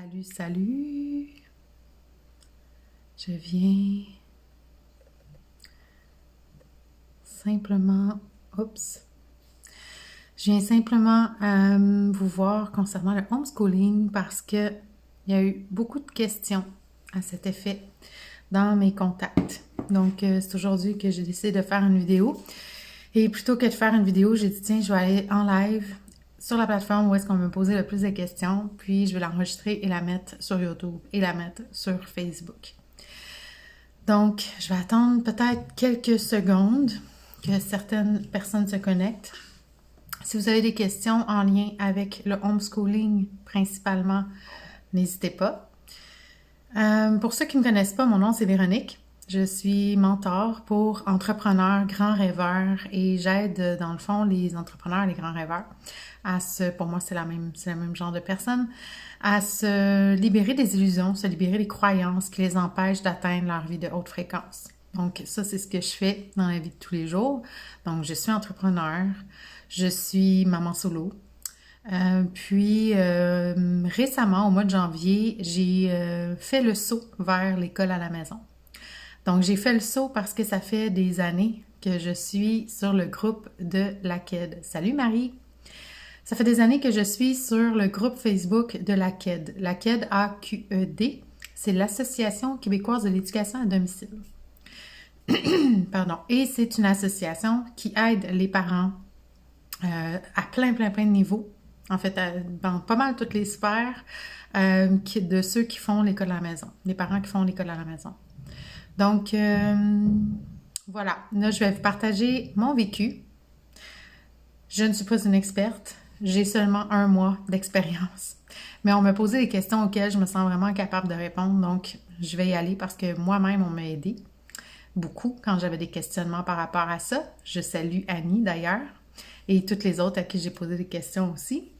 Salut, salut! Je viens simplement... Oups! Je viens simplement vous voir concernant le homeschooling parce que il y a eu beaucoup de questions à cet effet dans mes contacts. Donc, c'est aujourd'hui que j'ai décidé de faire une vidéo. Et plutôt que de faire une vidéo, j'ai dit, tiens, je vais aller en live sur la plateforme où est-ce qu'on me posait le plus de questions, puis je vais l'enregistrer et la mettre sur YouTube et la mettre sur Facebook. Donc, je vais attendre peut-être quelques secondes que certaines personnes se connectent. Si vous avez des questions en lien avec le homeschooling principalement, n'hésitez pas. Pour ceux qui ne me connaissent pas, mon nom c'est Véronique. Je suis mentor pour entrepreneurs, grands rêveurs et j'aide dans le fond les entrepreneurs, les grands rêveurs pour moi c'est le même genre de personnes, à se libérer des illusions, se libérer des croyances qui les empêchent d'atteindre leur vie de haute fréquence. Donc ça c'est ce que je fais dans la vie de tous les jours. Donc je suis entrepreneur, je suis maman solo. Récemment, au mois de janvier, j'ai fait le saut vers l'école à la maison. Donc, j'ai fait le saut parce que ça fait des années que je suis sur le groupe de l'AQED. Salut Marie! Ça fait des années que je suis sur le groupe Facebook de l'AQED. L'AQED, A-Q-E-D, c'est l'Association québécoise de l'éducation à domicile. Pardon. Et c'est une association qui aide les parents à plein de niveaux. En fait, dans pas mal toutes les sphères de ceux qui font l'école à la maison. Les parents qui font l'école à la maison. Donc, voilà. Là, je vais vous partager mon vécu. Je ne suis pas une experte. J'ai seulement 1 mois d'expérience. Mais on m'a posé des questions auxquelles je me sens vraiment capable de répondre. Donc, je vais y aller parce que moi-même, on m'a aidé beaucoup quand j'avais des questionnements par rapport à ça. Je salue Annie, d'ailleurs, et toutes les autres à qui j'ai posé des questions aussi.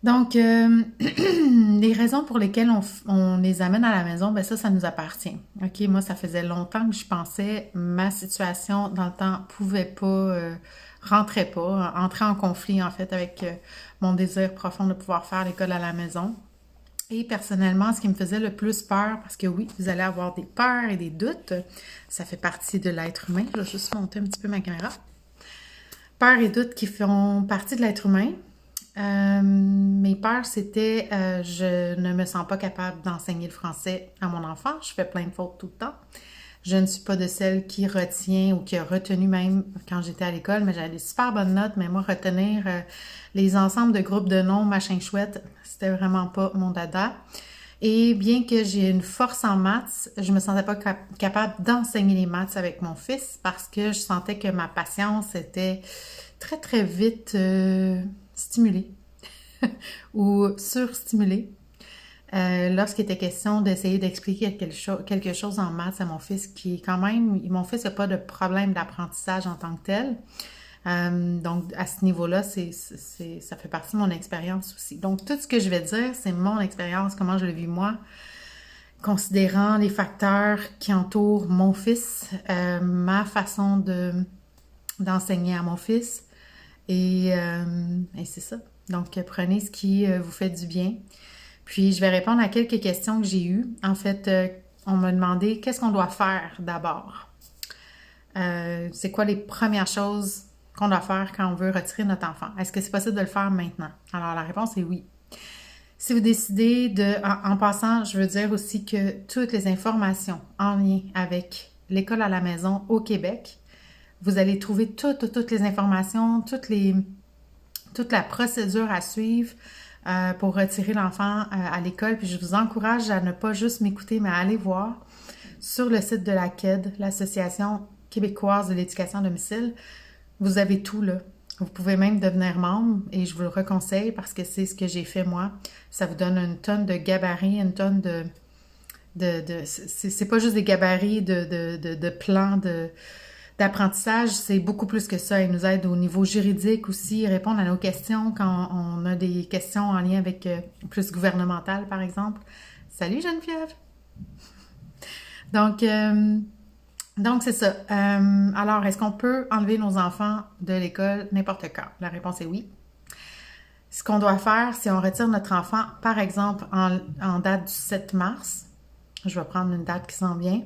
Donc, les raisons pour lesquelles on les amène à la maison, ben ça nous appartient. OK, moi, ça faisait longtemps que je pensais ma situation dans le temps pouvait pas, rentrait pas, entrait en conflit en fait avec mon désir profond de pouvoir faire l'école à la maison. Et personnellement, ce qui me faisait le plus peur, parce que oui, vous allez avoir des peurs et des doutes, ça fait partie de l'être humain. Je vais juste monter un petit peu ma caméra. Peurs et doutes qui font partie de l'être humain. Mes peurs, c'était je ne me sens pas capable d'enseigner le français à mon enfant. Je fais plein de fautes tout le temps. Je ne suis pas de celle qui retient ou qui a retenu même quand j'étais à l'école, mais j'avais des super bonnes notes, mais moi, retenir les ensembles de groupes de noms, machin chouette, c'était vraiment pas mon dada. Et bien que j'ai une force en maths, je me sentais pas capable d'enseigner les maths avec mon fils parce que je sentais que ma patience était très vite stimulée ou surstimulée. Lorsqu'il était question d'essayer d'expliquer quelque chose en maths à mon fils, qui est quand même, mon fils n'a pas de problème d'apprentissage en tant que tel. Donc, à ce niveau-là, ça fait partie de mon expérience aussi. Donc, tout ce que je vais dire, c'est mon expérience, comment je le vis moi, considérant les facteurs qui entourent mon fils, ma façon d'enseigner à mon fils. Et c'est ça. Donc, prenez ce qui vous fait du bien. Puis, je vais répondre à quelques questions que j'ai eues. En fait, on m'a demandé qu'est-ce qu'on doit faire d'abord. C'est quoi les premières choses qu'on doit faire quand on veut retirer notre enfant? Est-ce que c'est possible de le faire maintenant? Alors, la réponse est oui. Si vous décidez en passant, je veux dire aussi que toutes les informations en lien avec l'école à la maison au Québec, vous allez trouver toutes les informations, toute la procédure à suivre pour retirer l'enfant à l'école. Puis je vous encourage à ne pas juste m'écouter, mais à aller voir sur le site de l'AQED, l'Association québécoise de l'éducation à domicile. Vous avez tout là. Vous pouvez même devenir membre et je vous le reconseille parce que c'est ce que j'ai fait moi. Ça vous donne une tonne de gabarits, une tonne c'est pas juste des gabarits de plans d'apprentissage, c'est beaucoup plus que ça. Il nous aide au niveau juridique aussi, répondre à nos questions quand on a des questions en lien avec plus gouvernemental, par exemple. Salut Geneviève! Donc c'est ça. Alors, est-ce qu'on peut enlever nos enfants de l'école n'importe quand? La réponse est oui. Ce qu'on doit faire, si on retire notre enfant, par exemple, en date du 7 mars, je vais prendre une date qui s'en vient,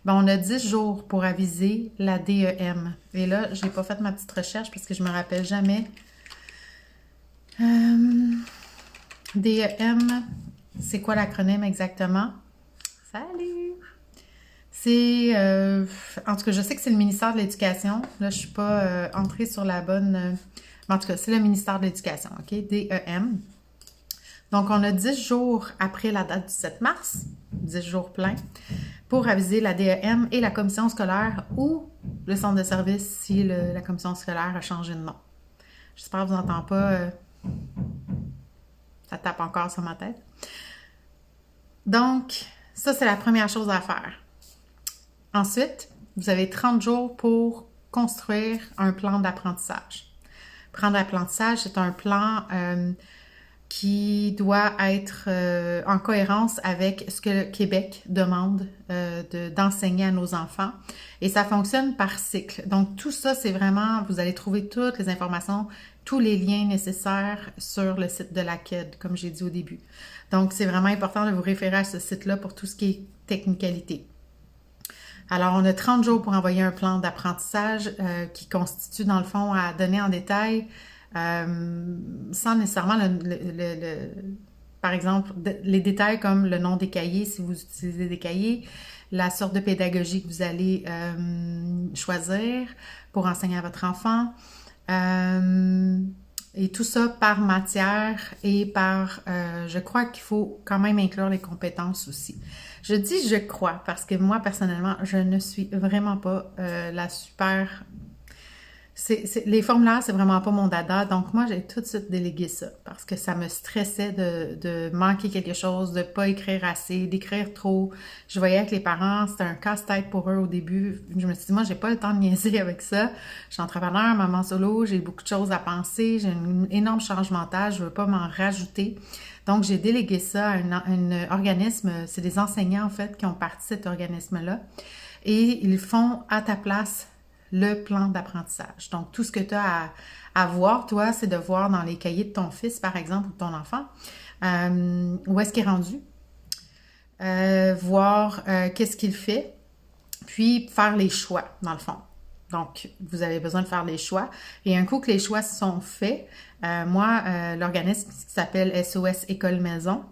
ben on a 10 jours pour aviser la DEM. Et là, je n'ai pas fait ma petite recherche parce que je me rappelle jamais. DEM, c'est quoi l'acronyme exactement? Salut! C'est, en tout cas, je sais que c'est le ministère de l'Éducation. Là, je suis pas entrée sur la bonne... mais en tout cas, c'est le ministère de l'Éducation, OK? DEM. Donc, on a 10 jours après la date du 7 mars, 10 jours pleins, pour aviser la DEM et la commission scolaire ou le centre de service si la commission scolaire a changé de nom. J'espère que vous n'entendez pas... ça tape encore sur ma tête. Donc, ça, c'est la première chose à faire. Ensuite, vous avez 30 jours pour construire un plan d'apprentissage. Plan d'apprentissage, c'est un plan qui doit être en cohérence avec ce que le Québec demande d'enseigner à nos enfants. Et ça fonctionne par cycle. Donc, tout ça, c'est vraiment, vous allez trouver toutes les informations, tous les liens nécessaires sur le site de l'AQED, comme j'ai dit au début. Donc, c'est vraiment important de vous référer à ce site-là pour tout ce qui est technicalité. Alors, on a 30 jours pour envoyer un plan d'apprentissage qui constitue, dans le fond, à donner en détail, sans nécessairement, par exemple, les détails comme le nom des cahiers, si vous utilisez des cahiers, la sorte de pédagogie que vous allez choisir pour enseigner à votre enfant, et tout ça par matière et par, je crois qu'il faut quand même inclure les compétences aussi. Je dis je crois parce que moi, personnellement, je ne suis vraiment pas la super... les formulaires, c'est vraiment pas mon dada. Donc, moi, j'ai tout de suite délégué ça parce que ça me stressait de manquer quelque chose, de pas écrire assez, d'écrire trop. Je voyais que les parents, c'était un casse-tête pour eux au début. Je me suis dit, moi, j'ai pas le temps de niaiser avec ça. Je suis entrepreneur, maman solo, j'ai beaucoup de choses à penser, j'ai une énorme charge mentale, je veux pas m'en rajouter. Donc, j'ai délégué ça à un organisme, c'est des enseignants, en fait, qui ont parti de cet organisme-là. Et ils font à ta place le plan d'apprentissage. Donc, tout ce que tu as à voir, toi, c'est de voir dans les cahiers de ton fils, par exemple, ou de ton enfant, où est-ce qu'il est rendu, voir qu'est-ce qu'il fait, puis faire les choix, dans le fond. Donc, vous avez besoin de faire les choix. Et un coup que les choix sont faits, moi, l'organisme qui s'appelle SOS École Maison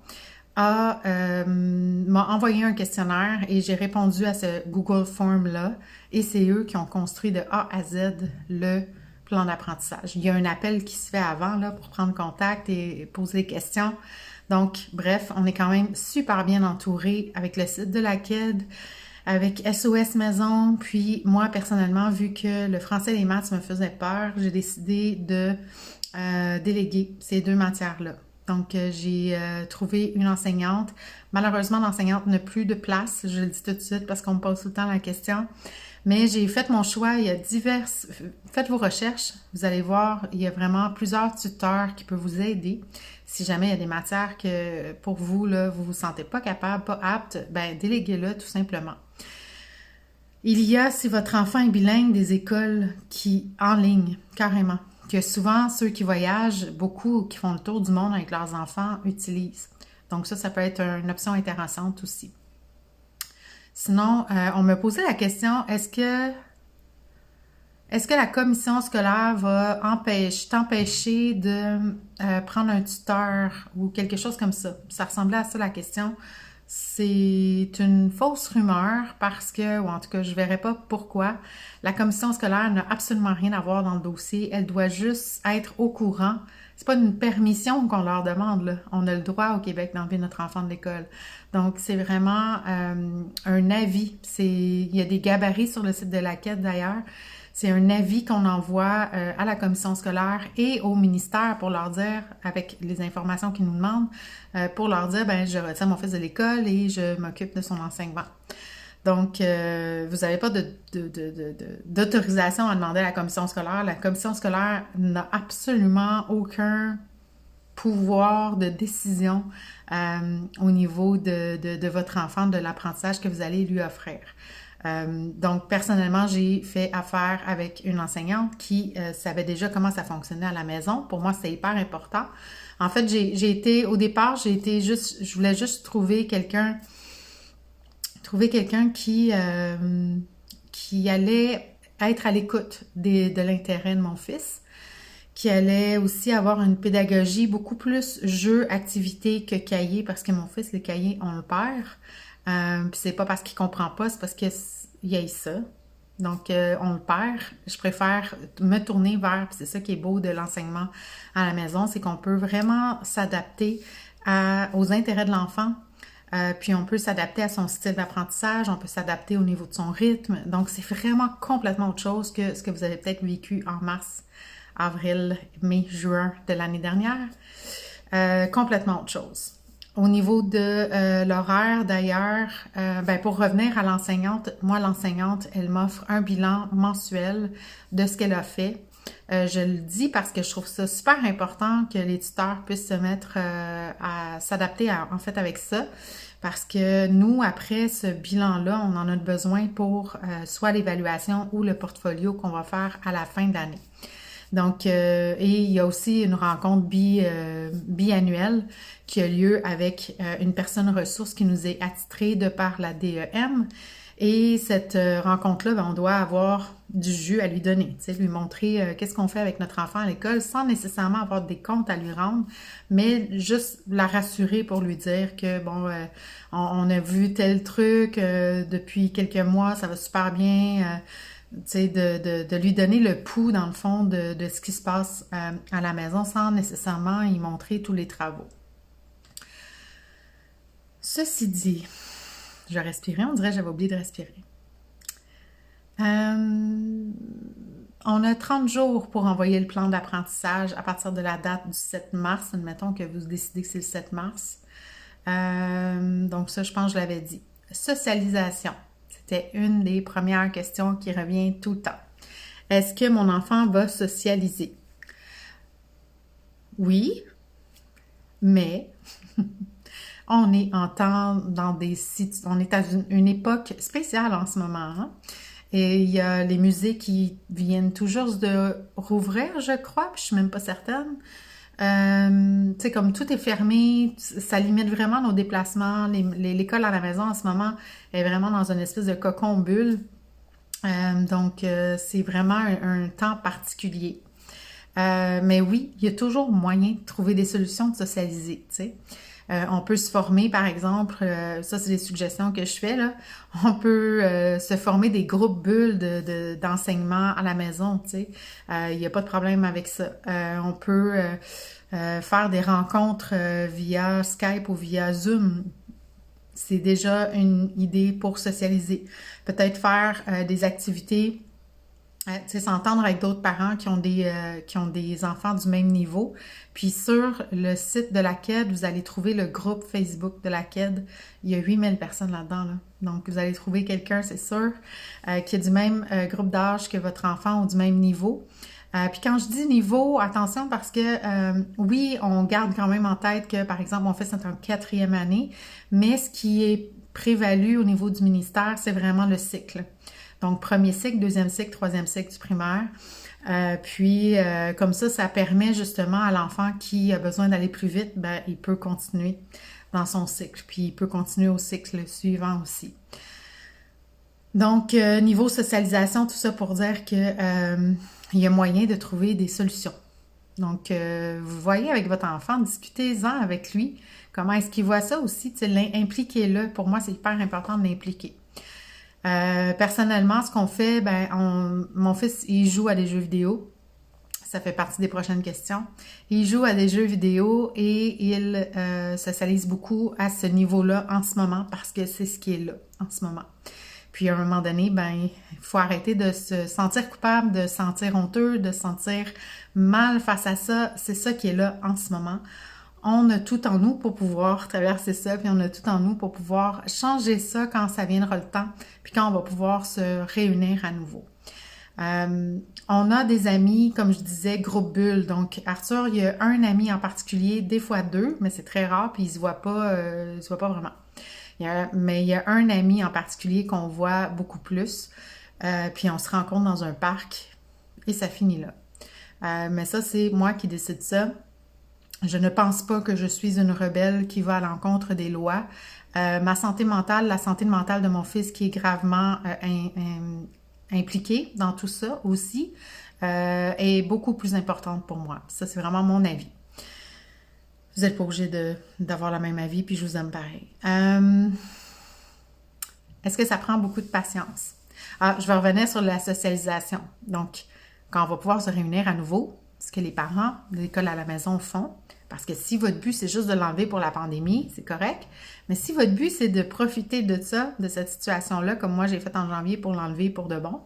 m'a envoyé un questionnaire et j'ai répondu à ce Google Form-là. Et c'est eux qui ont construit de A à Z le plan d'apprentissage. Il y a un appel qui se fait avant là, pour prendre contact et poser des questions. Donc, bref, on est quand même super bien entouré avec le site de l'AQED, avec SOS Maison. Puis moi, personnellement, vu que le français et les maths me faisaient peur, j'ai décidé de déléguer ces deux matières-là. Donc, j'ai trouvé une enseignante. Malheureusement, l'enseignante n'a plus de place. Je le dis tout de suite parce qu'on me pose tout le temps la question. Mais j'ai fait mon choix. Il y a diverses... Faites vos recherches. Vous allez voir, il y a vraiment plusieurs tuteurs qui peuvent vous aider. Si jamais il y a des matières que pour vous, là, vous ne vous sentez pas capable, pas apte, ben déléguez-le tout simplement. Il y a, si votre enfant est bilingue, des écoles qui, en ligne, carrément, que souvent ceux qui voyagent beaucoup, qui font le tour du monde avec leurs enfants, utilisent. Donc ça peut être une option intéressante aussi. Sinon, on me posait la question, est-ce que la commission scolaire va t'empêcher de prendre un tuteur ou quelque chose comme ça? Ça ressemblait à ça la question. C'est une fausse rumeur parce que, ou en tout cas, je ne verrai pas pourquoi. La commission scolaire n'a absolument rien à voir dans le dossier. Elle doit juste être au courant. C'est pas une permission qu'on leur demande, là. On a le droit au Québec d'enlever notre enfant de l'école. Donc, c'est vraiment un avis. Il y a des gabarits sur le site de l'AQED d'ailleurs. C'est un avis qu'on envoie à la commission scolaire et au ministère pour leur dire, avec les informations qu'ils nous demandent, pour leur dire, ben je retire mon fils de l'école et je m'occupe de son enseignement. Donc, vous n'avez pas d'autorisation à demander à la commission scolaire. La commission scolaire n'a absolument aucun pouvoir de décision au niveau de votre enfant, de l'apprentissage que vous allez lui offrir. Donc, personnellement, j'ai fait affaire avec une enseignante qui savait déjà comment ça fonctionnait à la maison. Pour moi, c'était hyper important. En fait, au départ, je voulais juste trouver quelqu'un qui allait être à l'écoute de l'intérêt de mon fils, qui allait aussi avoir une pédagogie beaucoup plus jeu, activité que cahier, parce que mon fils, le cahier, on le perd. Puis c'est pas parce qu'il comprend pas, c'est parce qu'il y a ça. Donc, on le perd. Je préfère me tourner vers, puis c'est ça qui est beau de l'enseignement à la maison, c'est qu'on peut vraiment s'adapter aux intérêts de l'enfant. Puis on peut s'adapter à son style d'apprentissage, on peut s'adapter au niveau de son rythme. Donc, c'est vraiment complètement autre chose que ce que vous avez peut-être vécu en mars, avril, mai, juin de l'année dernière. Complètement autre chose. Au niveau de l'horaire, d'ailleurs, pour revenir à l'enseignante, moi, l'enseignante, elle m'offre un bilan mensuel de ce qu'elle a fait. Je le dis parce que je trouve ça super important que les tuteurs puissent se mettre à s'adapter en fait avec ça. Parce que nous, après ce bilan-là, on en a besoin pour soit l'évaluation ou le portfolio qu'on va faire à la fin de l'année. Donc, et il y a aussi une rencontre biannuelle qui a lieu avec une personne ressource qui nous est attitrée de par la DEM. Et cette rencontre-là, on doit avoir du jus à lui donner, lui montrer qu'est-ce qu'on fait avec notre enfant à l'école sans nécessairement avoir des comptes à lui rendre, mais juste la rassurer pour lui dire que, on a vu tel truc depuis quelques mois, ça va super bien, de lui donner le pouls, dans le fond, de ce qui se passe à la maison sans nécessairement y montrer tous les travaux. Ceci dit, je respirais, on dirait que j'avais oublié de respirer. On a 30 jours pour envoyer le plan d'apprentissage à partir de la date du 7 mars. Admettons que vous décidez que c'est le 7 mars. Donc ça, je pense que je l'avais dit. Socialisation. C'était une des premières questions qui revient tout le temps. Est-ce que mon enfant va socialiser? Oui, mais on est à une époque spéciale en ce moment. Hein? Et il y a les musées qui viennent tout juste de rouvrir, je crois, puis je suis même pas certaine. Comme tout est fermé, ça limite vraiment nos déplacements. L'école à la maison en ce moment est vraiment dans une espèce de cocon bulle. Donc, c'est vraiment un temps particulier. Mais oui, il y a toujours moyen de trouver des solutions de socialiser, tu sais. On peut se former, par exemple, ça c'est des suggestions que je fais, là. On peut se former des groupes bulles d'enseignement à la maison, tu sais. Il n'y a pas de problème avec ça. On peut faire des rencontres via Skype ou via Zoom. C'est déjà une idée pour socialiser. Peut-être faire des activités, s'entendre avec d'autres parents qui ont des enfants du même niveau. Puis sur le site de la CAID, vous allez trouver le groupe Facebook de la CAID. Il y a 8000 personnes là-dedans. Là. Donc, vous allez trouver quelqu'un, c'est sûr, qui a du même groupe d'âge que votre enfant ou du même niveau. Puis quand je dis niveau, attention parce que oui, on garde quand même en tête que, par exemple, mon fils est en 4e année, mais ce qui est prévalu au niveau du ministère, c'est vraiment le cycle. Donc, premier cycle, deuxième cycle, troisième cycle du primaire. Puis, comme ça permet justement à l'enfant qui a besoin d'aller plus vite, il peut continuer dans son cycle. Puis, il peut continuer au cycle suivant aussi. Donc, niveau socialisation, tout ça pour dire que il y a moyen de trouver des solutions. Donc, vous voyez avec votre enfant, discutez-en avec lui. Comment est-ce qu'il voit ça aussi? Impliquez-le. Pour moi, c'est hyper important de l'impliquer. Personnellement, ce qu'on fait, mon fils, il joue à des jeux vidéo. Ça fait partie des prochaines questions. Il joue à des jeux vidéo et il socialise beaucoup à ce niveau-là en ce moment parce que c'est ce qui est là en ce moment. Puis à un moment donné, il faut arrêter de se sentir coupable, de se sentir honteux, de se sentir mal face à ça. C'est ça qui est là en ce moment. On a tout en nous pour pouvoir traverser ça, puis on a tout en nous pour pouvoir changer ça quand ça viendra le temps, puis quand on va pouvoir se réunir à nouveau. On a des amis, comme je disais, groupe bulle. Donc, Arthur, il y a un ami en particulier, des fois deux, mais c'est très rare, puis il se voit pas vraiment. Mais il y a un ami en particulier qu'on voit beaucoup plus, puis on se rencontre dans un parc et ça finit là. Mais ça, c'est moi qui décide ça. Je ne pense pas que je suis une rebelle qui va à l'encontre des lois. Ma santé mentale, la santé mentale de mon fils qui est gravement impliquée dans tout ça aussi, est beaucoup plus importante pour moi. Ça, c'est vraiment mon avis. Vous n'êtes pas obligé d'avoir le même avis, puis je vous aime pareil. Est-ce que ça prend beaucoup de patience? Je vais revenir sur la socialisation. Donc, quand on va pouvoir se réunir à nouveau, ce que les parents de l'école à la maison font, parce que si votre but, c'est juste de l'enlever pour la pandémie, c'est correct. Mais si votre but, c'est de profiter de ça, de cette situation-là, comme moi, j'ai fait en janvier pour l'enlever pour de bon,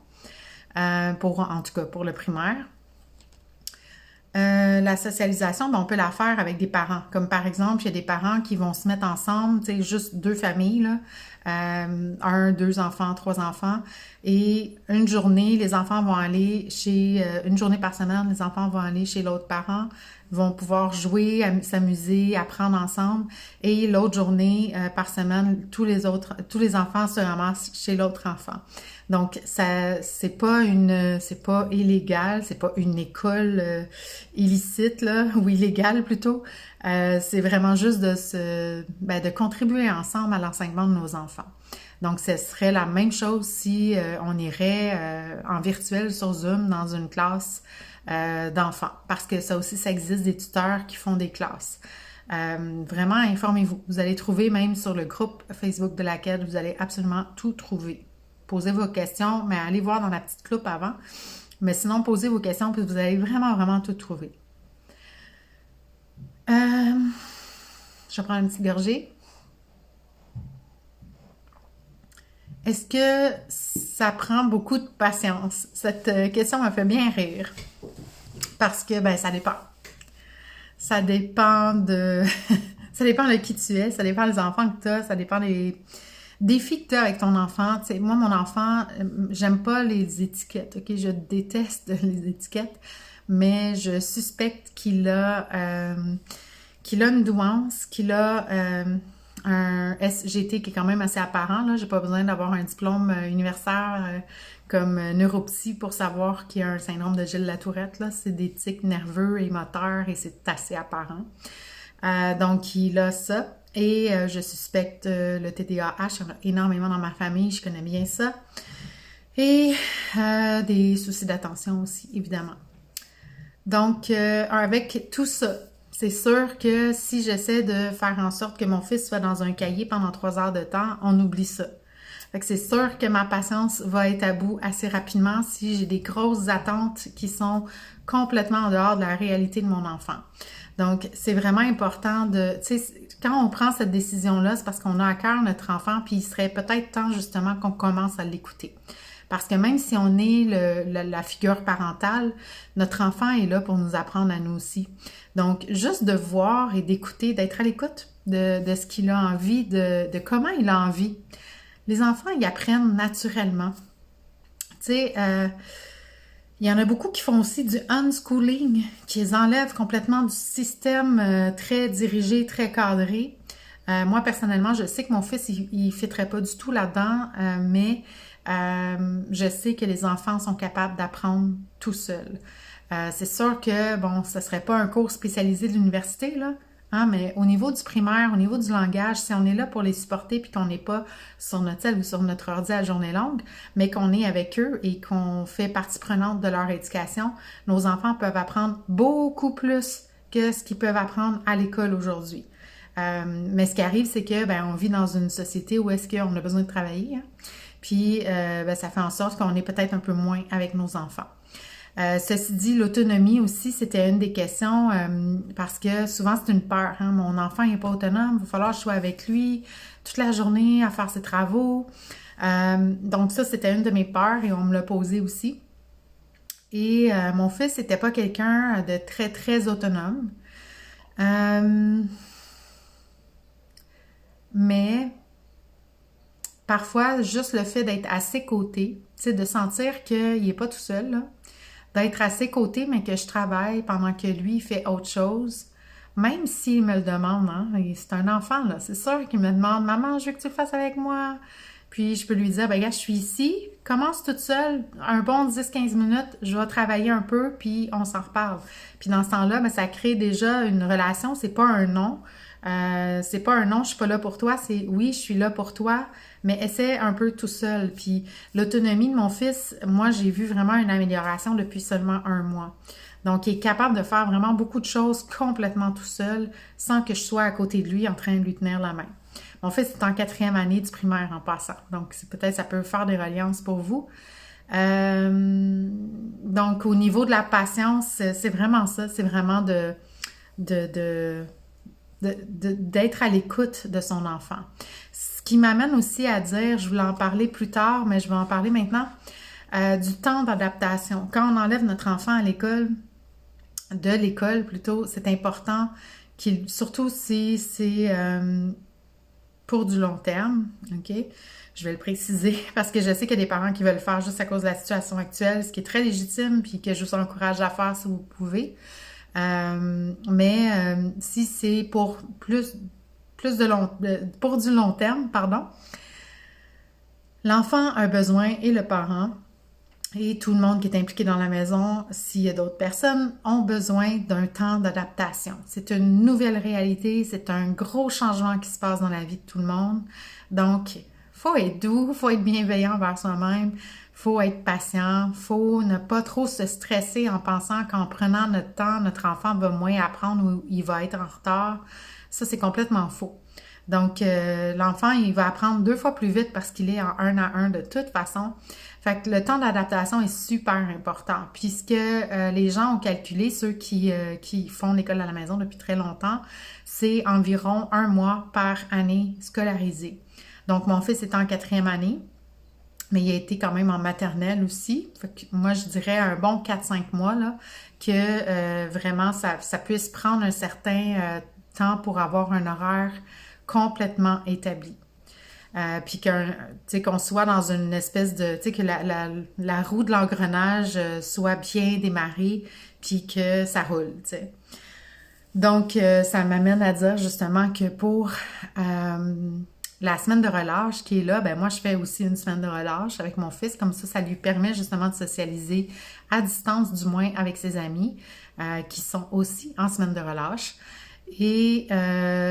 en tout cas pour le primaire, la socialisation, on peut la faire avec des parents. Comme par exemple, il y a des parents qui vont se mettre ensemble, tu sais, juste 2 familles, là, 1, 2 enfants, 3 enfants, et une journée, les enfants vont aller une journée par semaine, les enfants vont aller chez l'autre parent, vont pouvoir jouer, s'amuser, apprendre ensemble, et l'autre journée par semaine, tous les enfants se ramassent chez l'autre enfant. Donc, c'est pas illégal, c'est pas une école illicite, là, ou illégale plutôt. C'est vraiment juste de contribuer ensemble à l'enseignement de nos enfants. Donc, ce serait la même chose si on irait en virtuel sur Zoom dans une classe d'enfants. Parce que ça aussi, ça existe des tuteurs qui font des classes. Vraiment, informez-vous. Vous allez trouver même sur le groupe Facebook de laquelle vous allez absolument tout trouver. Posez vos questions, mais allez voir dans la petite loupe avant. Mais sinon, posez vos questions, puis vous allez vraiment, vraiment tout trouver. Je vais prendre une petite gorgée. Est-ce que ça prend beaucoup de patience? Cette question m'a fait bien rire. Parce que, ça dépend. Ça dépend de... ça dépend de qui tu es, ça dépend des enfants que tu as, ça dépend des défis que tu as avec ton enfant. Tu sais, moi, mon enfant, j'aime pas les étiquettes, OK? Je déteste les étiquettes, mais je suspecte qu'il a une douance, qu'il a un SGT qui est quand même assez apparent. Là, j'ai pas besoin d'avoir un diplôme universitaire comme neuropsy pour savoir qu'il y a un syndrome de Gilles-Latourette. Là, c'est des tics nerveux et moteurs et c'est assez apparent. Donc, il a ça. Et je suspecte le TDAH énormément dans ma famille, je connais bien ça. Et des soucis d'attention aussi, évidemment. Donc, avec tout ça, c'est sûr que si j'essaie de faire en sorte que mon fils soit dans un cahier pendant 3 heures de temps, on oublie ça. Fait que c'est sûr que ma patience va être à bout assez rapidement si j'ai des grosses attentes qui sont complètement en dehors de la réalité de mon enfant. Donc, c'est vraiment important de... Tu sais, quand on prend cette décision-là, c'est parce qu'on a à cœur notre enfant, puis il serait peut-être temps justement qu'on commence à l'écouter. Parce que même si on est la figure parentale, notre enfant est là pour nous apprendre à nous aussi. Donc, juste de voir et d'écouter, d'être à l'écoute de ce qu'il a envie, de comment il a envie. Les enfants, ils apprennent naturellement. Tu sais, il y en a beaucoup qui font aussi du unschooling, qui les enlèvent complètement du système très dirigé, très cadré. Moi, personnellement, je sais que mon fils, il ne fitterait pas du tout là-dedans, mais je sais que les enfants sont capables d'apprendre tout seuls. C'est sûr que, bon, ce ne serait pas un cours spécialisé de l'université, là, hein, mais au niveau du primaire, au niveau du langage, si on est là pour les supporter puis qu'on n'est pas sur notre tel ou sur notre ordi à journée longue, mais qu'on est avec eux et qu'on fait partie prenante de leur éducation, nos enfants peuvent apprendre beaucoup plus que ce qu'ils peuvent apprendre à l'école aujourd'hui. Mais ce qui arrive, c'est que on vit dans une société où est-ce qu'on a besoin de travailler, hein? Puis ça fait en sorte qu'on est peut-être un peu moins avec nos enfants. Ceci dit, l'autonomie aussi, c'était une des questions parce que souvent c'est une peur. Hein? Mon enfant n'est pas autonome, il va falloir que je sois avec lui toute la journée à faire ses travaux. Donc ça, c'était une de mes peurs et on me l'a posé aussi. Et mon fils n'était pas quelqu'un de très, très autonome. Mais parfois, juste le fait d'être à ses côtés, tu sais, de sentir qu'il n'est pas tout seul, là, d'être à ses côtés, mais que je travaille pendant que lui, il fait autre chose, même s'il me le demande, hein, et c'est un enfant, là, c'est sûr qu'il me demande « Maman, je veux que tu le fasses avec moi. » Puis je peux lui dire « Ben gars, je suis ici, commence toute seule, un bon 10-15 minutes, je vais travailler un peu, puis on s'en reparle. » Puis dans ce temps-là, ben, ça crée déjà une relation, c'est pas un non. C'est pas un non, je suis pas là pour toi, c'est oui, je suis là pour toi, mais essaie un peu tout seul. Puis l'autonomie de mon fils, moi, j'ai vu vraiment une amélioration depuis seulement 1 mois. Donc, il est capable de faire vraiment beaucoup de choses complètement tout seul, sans que je sois à côté de lui en train de lui tenir la main. Mon fils est en 4e année du primaire en passant, donc peut-être ça peut faire des reliances pour vous. Donc, au niveau de la patience, c'est vraiment ça, c'est vraiment d'être à l'écoute de son enfant. Ce qui m'amène aussi à dire, je voulais en parler plus tard, mais je vais en parler maintenant, du temps d'adaptation. Quand on enlève notre enfant à l'école, de l'école plutôt, c'est important surtout si c'est pour du long terme, OK? Je vais le préciser parce que je sais qu'il y a des parents qui veulent le faire juste à cause de la situation actuelle, ce qui est très légitime puis que je vous encourage à faire si vous pouvez. Mais si c'est pour pour du long terme, pardon, l'enfant a besoin et le parent et tout le monde qui est impliqué dans la maison, s'il y a d'autres personnes, ont besoin d'un temps d'adaptation. C'est une nouvelle réalité, c'est un gros changement qui se passe dans la vie de tout le monde. Donc, faut être doux, faut être bienveillant envers soi-même, faut être patient, faut ne pas trop se stresser en pensant qu'en prenant notre temps, notre enfant va moins apprendre ou il va être en retard. Ça, c'est complètement faux. Donc, l'enfant, il va apprendre 2 fois plus vite parce qu'il est en 1 à 1 de toute façon. Fait que le temps d'adaptation est super important. Puis ce que les gens ont calculé, ceux qui font l'école à la maison depuis très longtemps, c'est environ 1 mois par année scolarisée. Donc, mon fils est en 4e année, mais il a été quand même en maternelle aussi. Fait que moi, je dirais un bon 4-5 mois, là, que vraiment, ça puisse prendre un certain temps pour avoir un horaire complètement établi. Puis qu'on soit dans une espèce de, tu sais, que la roue de l'engrenage soit bien démarrée, puis que ça roule, tu sais. Donc, ça m'amène à dire justement que pour la semaine de relâche qui est là, ben moi, je fais aussi une semaine de relâche avec mon fils. Comme ça lui permet justement de socialiser à distance, du moins avec ses amis, qui sont aussi en semaine de relâche. Et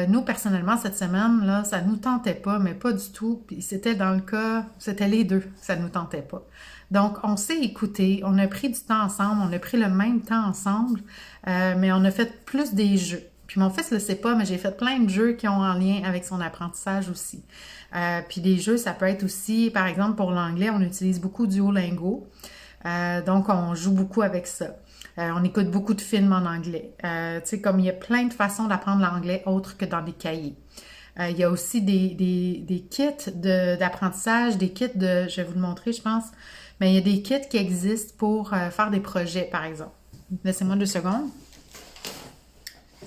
nous, personnellement, cette semaine, là, ça nous tentait pas, mais pas du tout. Puis c'était dans le cas, c'était les deux, ça nous tentait pas. Donc, on s'est écouté, on a pris du temps ensemble, on a pris le même temps ensemble, mais on a fait plus des jeux. Puis mon fils le sait pas, mais j'ai fait plein de jeux qui ont en lien avec son apprentissage aussi. Puis des jeux, ça peut être aussi, par exemple, pour l'anglais, on utilise beaucoup Duolingo. Donc, on joue beaucoup avec ça. On écoute beaucoup de films en anglais. Tu sais, comme il y a plein de façons d'apprendre l'anglais autres que dans des cahiers. Il y a aussi des kits d'apprentissage, des kits je vais vous le montrer, je pense, mais il y a des kits qui existent pour faire des projets, par exemple. Laissez-moi 2 secondes.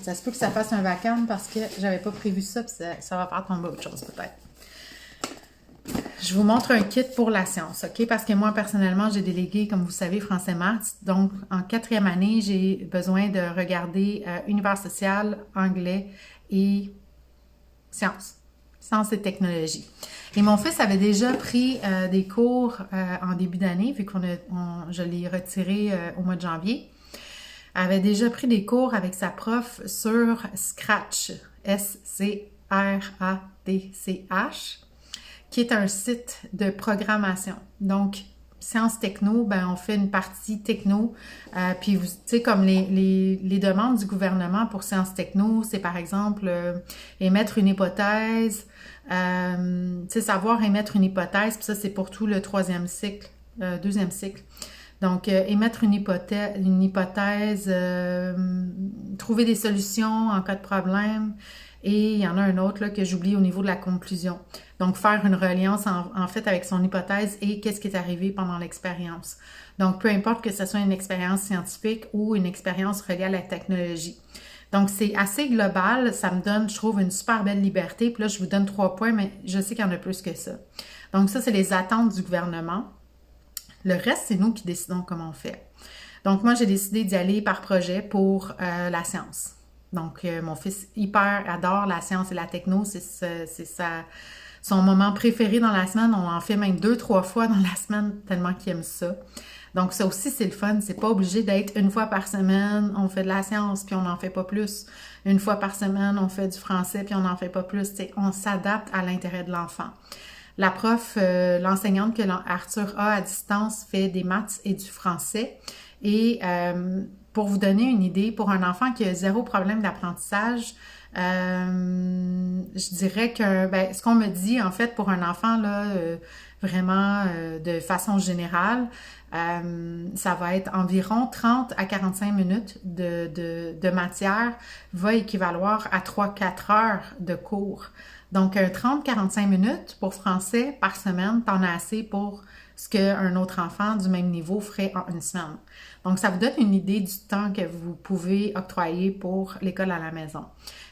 Ça se peut que ça fasse un vacarme parce que j'avais pas prévu ça, puis ça va faire tomber autre chose, peut-être. Je vous montre un kit pour la science, OK? Parce que moi, personnellement, j'ai délégué, comme vous savez, français-maths. Donc, en 4e année, j'ai besoin de regarder univers social, anglais et sciences et technologie. Et mon fils avait déjà pris des cours en début d'année, vu que je l'ai retiré au mois de janvier. Avait déjà pris des cours avec sa prof sur Scratch, S-C-R-A-T-C-H, qui est un site de programmation. Donc, Sciences Techno, ben on fait une partie techno. Puis, tu sais, comme les demandes du gouvernement pour Sciences Techno, c'est par exemple émettre une hypothèse, tu sais, savoir émettre une hypothèse, puis ça, c'est pour tout le 3e cycle, 2e cycle. Donc, émettre une hypothèse, trouver des solutions en cas de problème. Et il y en a un autre là, que j'oublie au niveau de la conclusion. Donc, faire une reliance en fait avec son hypothèse et qu'est-ce qui est arrivé pendant l'expérience. Donc, peu importe que ce soit une expérience scientifique ou une expérience reliée à la technologie. Donc, c'est assez global. Ça me donne, je trouve, une super belle liberté. Puis là, je vous donne 3 points, mais je sais qu'il y en a plus que ça. Donc, ça, c'est les attentes du gouvernement. Le reste, c'est nous qui décidons comment on fait. Donc, moi, j'ai décidé d'y aller par projet pour la science. Donc, mon fils hyper adore la science et la techno, son moment préféré dans la semaine. On en fait même 2-3 fois dans la semaine tellement qu'il aime ça. Donc, ça aussi, c'est le fun. C'est pas obligé d'être une fois par semaine, on fait de la science, puis on n'en fait pas plus. Une fois par semaine, on fait du français, puis on n'en fait pas plus. T'sais, on s'adapte à l'intérêt de l'enfant. La prof, l'enseignante que Arthur a à distance fait des maths et du français. Et pour vous donner une idée, pour un enfant qui a zéro problème d'apprentissage, je dirais que ce qu'on me dit, en fait, pour un enfant, là, vraiment de façon générale, ça va être environ 30 à 45 minutes de matière va équivaloir à 3-4 heures de cours. Donc, 30-45 minutes pour français par semaine, t'en as assez pour ce qu'un autre enfant du même niveau ferait en une semaine. Donc, ça vous donne une idée du temps que vous pouvez octroyer pour l'école à la maison.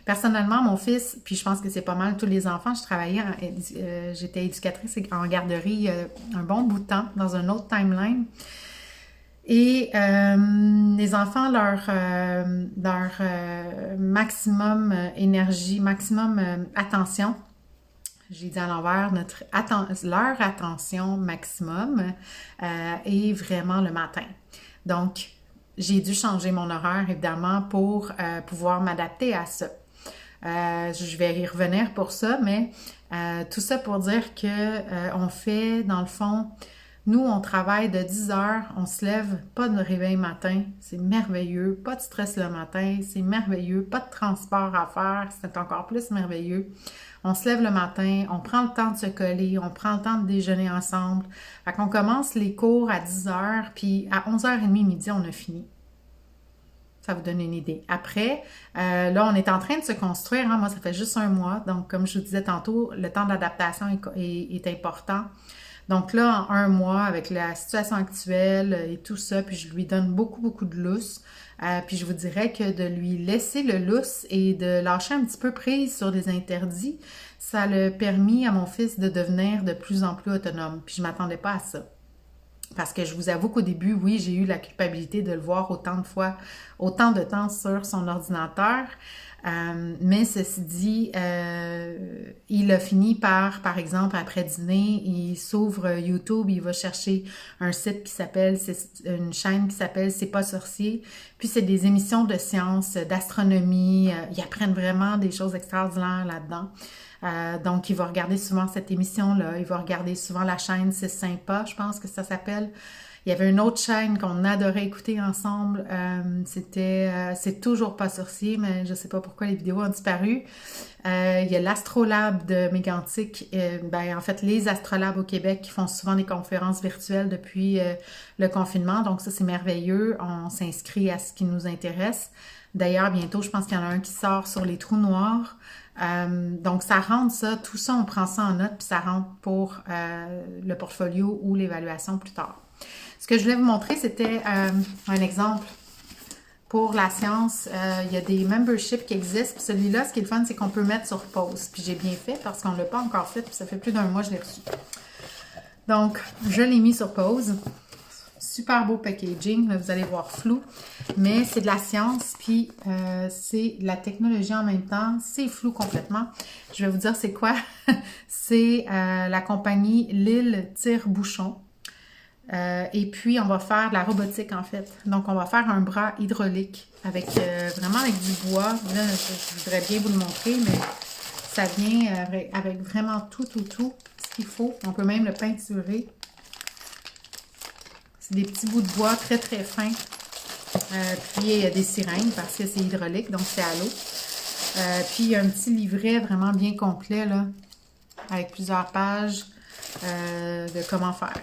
Personnellement, mon fils, puis je pense que c'est pas mal tous les enfants, j'étais éducatrice en garderie un bon bout de temps, dans un autre timeline. Et les enfants, leur maximum énergie, maximum attention, j'ai dit à l'envers, leur attention maximum est vraiment le matin. Donc, j'ai dû changer mon horaire, évidemment, pour pouvoir m'adapter à ça. Je vais y revenir pour ça, mais tout ça pour dire que on fait, dans le fond, nous, on travaille de 10 heures, on se lève, pas de réveil matin, c'est merveilleux, pas de stress le matin, c'est merveilleux, pas de transport à faire, c'est encore plus merveilleux. On se lève le matin, on prend le temps de se coller, on prend le temps de déjeuner ensemble. Fait qu'on commence les cours à 10 heures, puis à 11h30 midi, on a fini. Ça vous donne une idée. Après, là, on est en train de se construire. Hein? Moi, ça fait juste 1 mois. Donc, comme je vous disais tantôt, le temps d'adaptation est important. Donc là, en 1 mois, avec la situation actuelle et tout ça, puis je lui donne beaucoup, beaucoup de lousse. Puis je vous dirais que de lui laisser le lousse et de lâcher un petit peu prise sur des interdits, ça l'a permis à mon fils de devenir de plus en plus autonome. Puis je m'attendais pas à ça. Parce que je vous avoue qu'au début, oui, j'ai eu la culpabilité de le voir autant de fois, autant de temps sur son ordinateur. Mais ceci dit, il a fini par exemple, après dîner, il s'ouvre YouTube, il va chercher un site qui s'appelle, une chaîne qui s'appelle C'est pas sorcier. Puis c'est des émissions de sciences, d'astronomie. Ils apprennent vraiment des choses extraordinaires là-dedans. Donc, il va regarder souvent cette émission-là. Il va regarder souvent la chaîne C'est sympa, je pense que ça s'appelle. Il y avait une autre chaîne qu'on adorait écouter ensemble. C'est toujours pas sorcier, mais je sais pas pourquoi les vidéos ont disparu. Il y a l'Astrolabe de Mégantic. En fait, les astrolabes au Québec qui font souvent des conférences virtuelles depuis le confinement. Donc ça, c'est merveilleux. On s'inscrit à ce qui nous intéresse. D'ailleurs, bientôt, je pense qu'il y en a un qui sort sur les trous noirs. Donc, ça rentre ça, tout ça, on prend ça en note, puis ça rentre pour le portfolio ou l'évaluation plus tard. Ce que je voulais vous montrer, c'était un exemple pour la science. Il y a des memberships qui existent. Puis celui-là, ce qui est le fun, c'est qu'on peut mettre sur pause. Puis j'ai bien fait parce qu'on ne l'a pas encore fait, puis ça fait plus d'1 mois que je l'ai reçu. Donc, je l'ai mis sur pause. Super beau packaging, là, vous allez voir flou, mais c'est de la science, puis c'est de la technologie en même temps, c'est flou complètement. Je vais vous dire c'est quoi. C'est la compagnie Lille Tire-Bouchon. Et puis, on va faire de la robotique, en fait. Donc, on va faire un bras hydraulique avec vraiment avec du bois. Là, je voudrais bien vous le montrer, mais ça vient avec vraiment tout ce qu'il faut. On peut même le peinturer. C'est des petits bouts de bois très, très fins. Puis, il y a des sirènes parce que c'est hydraulique, donc c'est à l'eau. Puis, il y a un petit livret vraiment bien complet, là, avec plusieurs pages de comment faire.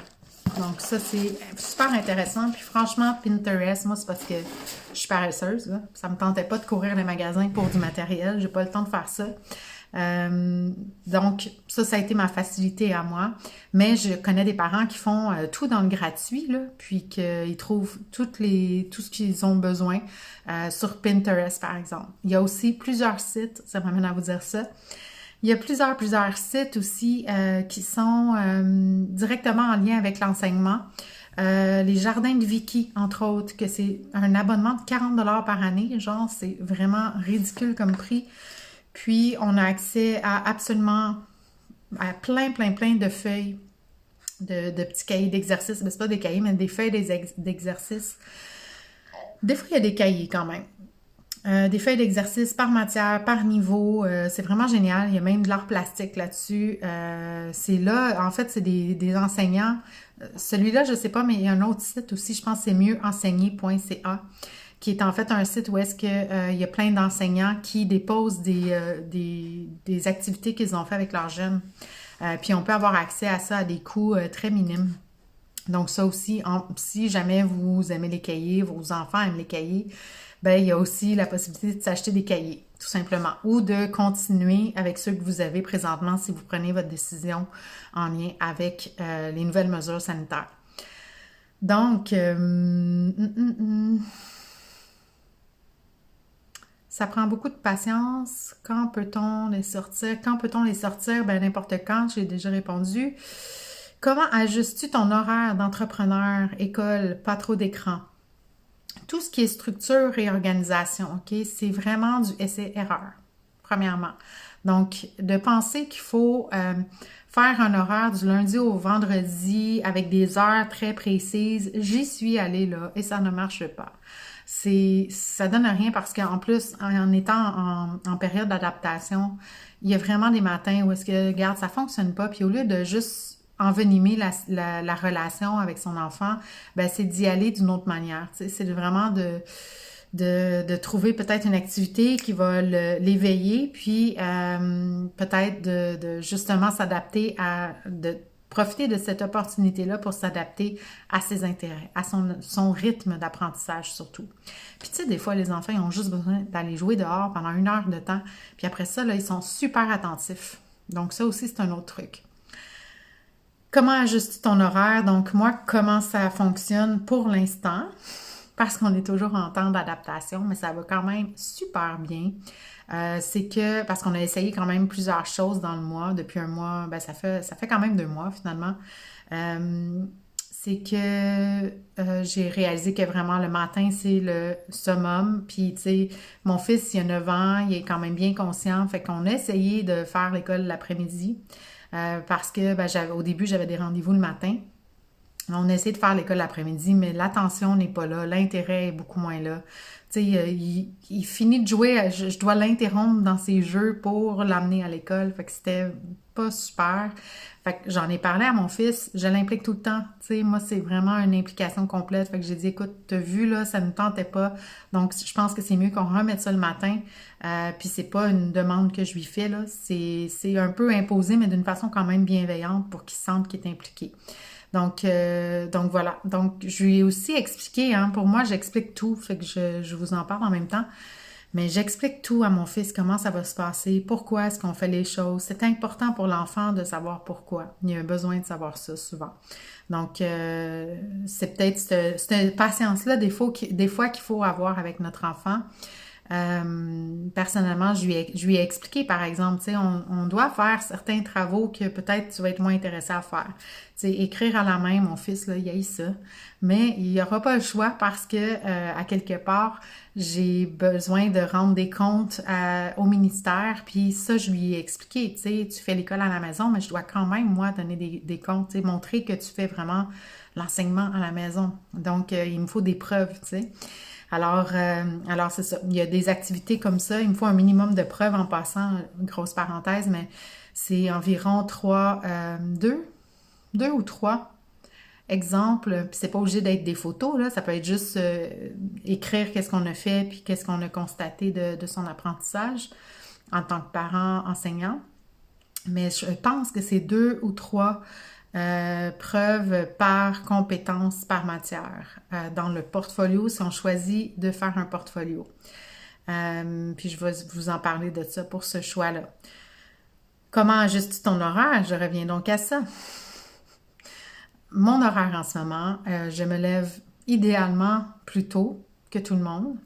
Donc, ça, c'est super intéressant. Puis, franchement, Pinterest, moi, c'est parce que je suis paresseuse, là. Ça me tentait pas de courir les magasins pour du matériel. J'ai pas le temps de faire ça. Donc, ça a été ma facilité à moi. Mais je connais des parents qui font tout dans le gratuit, là, puis qu'ils trouvent tout ce qu'ils ont besoin sur Pinterest, par exemple. Il y a aussi plusieurs sites, ça m'amène à vous dire ça. Il y a plusieurs sites aussi qui sont directement en lien avec l'enseignement. Les jardins de Vicky, entre autres, que c'est un abonnement de 40 par année. Genre, c'est vraiment ridicule comme prix. Puis, on a accès à absolument à plein de feuilles de petits cahiers d'exercices. C'est pas des cahiers, mais des feuilles d'exercices. Des fois, il y a des cahiers quand même. Des feuilles d'exercice par matière, par niveau. C'est vraiment génial. Il y a même de l'art plastique là-dessus. C'est là, en fait, c'est des enseignants. Celui-là, je sais pas, mais il y a un autre site aussi, je pense que c'est mieuxenseigner.ca, qui est en fait un site où est-ce que il y a plein d'enseignants qui déposent des activités qu'ils ont fait avec leurs jeunes. Puis on peut avoir accès à ça à des coûts très minimes. Donc ça aussi, si jamais vous aimez les cahiers, vos enfants aiment les cahiers, ben il y a aussi la possibilité de s'acheter des cahiers, tout simplement, ou de continuer avec ceux que vous avez présentement si vous prenez votre décision en lien avec les nouvelles mesures sanitaires. Donc, ça prend beaucoup de patience. Quand peut-on les sortir? Quand peut-on les sortir? Ben n'importe quand, j'ai déjà répondu. Comment ajustes-tu ton horaire d'entrepreneur, école, pas trop d'écran? Tout ce qui est structure et organisation, OK? C'est vraiment du essai-erreur, premièrement. Donc, de penser qu'il faut faire un horaire du lundi au vendredi avec des heures très précises, j'y suis allée là et ça ne marche pas. Ça donne rien parce qu'en plus, en étant en période d'adaptation, il y a vraiment des matins où est-ce que, regarde, ça fonctionne pas, puis au lieu de juste envenimer la relation avec son enfant, ben c'est d'y aller d'une autre manière. C'est vraiment de trouver peut-être une activité qui va l'éveiller, puis peut-être de justement s'adapter de profiter de cette opportunité-là pour s'adapter à ses intérêts, à son rythme d'apprentissage surtout. Puis tu sais, des fois, les enfants, ils ont juste besoin d'aller jouer dehors pendant 1 heure de temps, puis après ça, là, ils sont super attentifs. Donc ça aussi, c'est un autre truc. Comment ajuster ton horaire? Donc, moi, comment ça fonctionne pour l'instant? Parce qu'on est toujours en temps d'adaptation, mais ça va quand même super bien. C'est que, parce qu'on a essayé quand même plusieurs choses dans le mois, depuis un mois, ben ça fait quand même 2 mois finalement. C'est que j'ai réalisé que vraiment le matin, c'est le summum. Puis, tu sais, mon fils, il a 9 ans, il est quand même bien conscient. Fait qu'on a essayé de faire l'école l'après-midi. Parce que ben, au début, j'avais des rendez-vous le matin. On a essayé de faire l'école l'après-midi, mais l'attention n'est pas là, l'intérêt est beaucoup moins là. Tu sais, il finit de jouer, je dois l'interrompre dans ses jeux pour l'amener à l'école, fait que c'était pas super. Fait que j'en ai parlé à mon fils, je l'implique tout le temps. Tu sais, moi, c'est vraiment une implication complète. Fait que j'ai dit, écoute, t'as vu, là, ça ne tentait pas. Donc, je pense que c'est mieux qu'on remette ça le matin. Puis c'est pas une demande que je lui fais, là. C'est un peu imposé, mais d'une façon quand même bienveillante pour qu'il sente qu'il est impliqué. Donc voilà. Donc, je lui ai aussi expliqué, hein, pour moi, j'explique tout, fait que je vous en parle en même temps. Mais j'explique tout à mon fils, comment ça va se passer, pourquoi est-ce qu'on fait les choses. C'est important pour l'enfant de savoir pourquoi. Il y a un besoin de savoir ça souvent. Donc, c'est peut-être cette patience-là des fois qu'il faut avoir avec notre enfant. Personnellement, je lui ai expliqué, par exemple, tu sais, on doit faire certains travaux que peut-être tu vas être moins intéressé à faire. Tu sais, écrire à la main, mon fils, là, il haït ça. Mais il n'y aura pas le choix parce que, à quelque part, j'ai besoin de rendre des comptes au ministère. Puis ça, je lui ai expliqué, tu sais, tu fais l'école à la maison, mais je dois quand même, moi, donner des comptes, tu sais, montrer que tu fais vraiment l'enseignement à la maison. Donc, il me faut des preuves, tu sais. Alors c'est ça. Il y a des activités comme ça. Il me faut un minimum de preuves en passant, grosse parenthèse, mais c'est environ 2 ou 3 exemples. Puis c'est pas obligé d'être des photos, là. Ça peut être juste écrire qu'est-ce qu'on a fait puis qu'est-ce qu'on a constaté de son apprentissage en tant que parent enseignant. Mais je pense que c'est 2 ou 3 preuves par compétence, par matière dans le portfolio si on choisit de faire un portfolio. Puis je vais vous en parler de ça pour ce choix-là. Comment ajuster ton horaire? Je reviens donc à ça. Mon horaire en ce moment, je me lève idéalement plus tôt que tout le monde.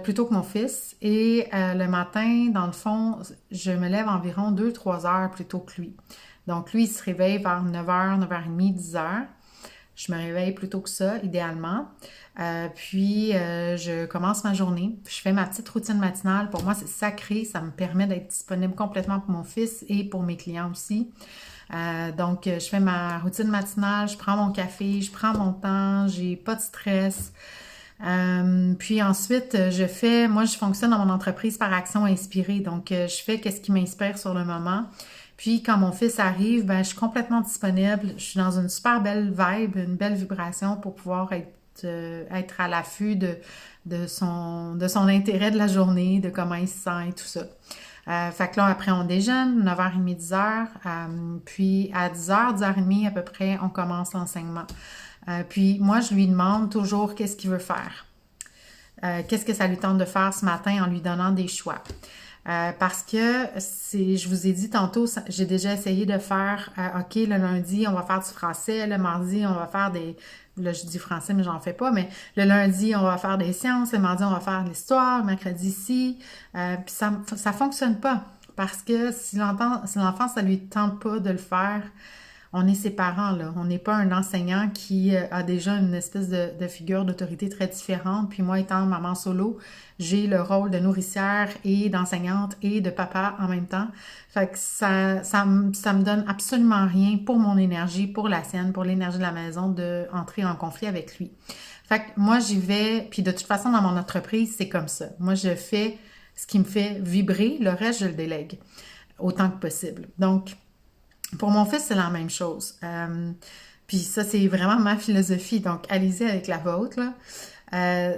Plus tôt que mon fils. Et le matin, dans le fond, je me lève environ 2-3 heures plus tôt que lui. Donc, lui, il se réveille vers 9h, 9h30, 10h. Je me réveille plus tôt que ça, idéalement. Puis, je commence ma journée. Je fais ma petite routine matinale. Pour moi, c'est sacré. Ça me permet d'être disponible complètement pour mon fils et pour mes clients aussi. Donc, je fais ma routine matinale, je prends mon café, je prends mon temps, j'ai pas de stress. Puis ensuite, moi, je fonctionne dans mon entreprise par action inspirée. Donc, je fais qu'est-ce qui m'inspire sur le moment. Puis, quand mon fils arrive, ben, je suis complètement disponible. Je suis dans une super belle vibe, une belle vibration pour pouvoir être à l'affût de son intérêt de la journée, de comment il se sent et tout ça. Fait que là, après, on déjeune, 9h30, 10h. Puis, à 10h, 10h30 à peu près, on commence l'enseignement. Puis, moi, je lui demande toujours qu'est-ce qu'il veut faire. Qu'est-ce que ça lui tente de faire ce matin en lui donnant des choix. Parce que je vous ai dit tantôt, j'ai déjà essayé de faire, OK, le lundi, on va faire du français, le mardi, on va faire là, je dis français, mais j'en fais pas, mais le lundi, on va faire des sciences, le mardi, on va faire de l'histoire, le mercredi ici, puis ça fonctionne pas. Parce que si l'enfant, ça lui tente pas de le faire, on est ses parents, là. On n'est pas un enseignant qui a déjà une espèce de figure d'autorité très différente. Puis moi, étant maman solo, j'ai le rôle de nourricière et d'enseignante et de papa en même temps. Fait que ça me donne absolument rien pour mon énergie, pour la sienne, pour l'énergie de la maison, d'entrer en conflit avec lui. Fait que moi, j'y vais, puis de toute façon, dans mon entreprise, c'est comme ça. Moi, je fais ce qui me fait vibrer, le reste, je le délègue autant que possible. Donc, pour mon fils, c'est la même chose. Puis ça, c'est vraiment ma philosophie. Donc, allez-y avec la vôtre, là.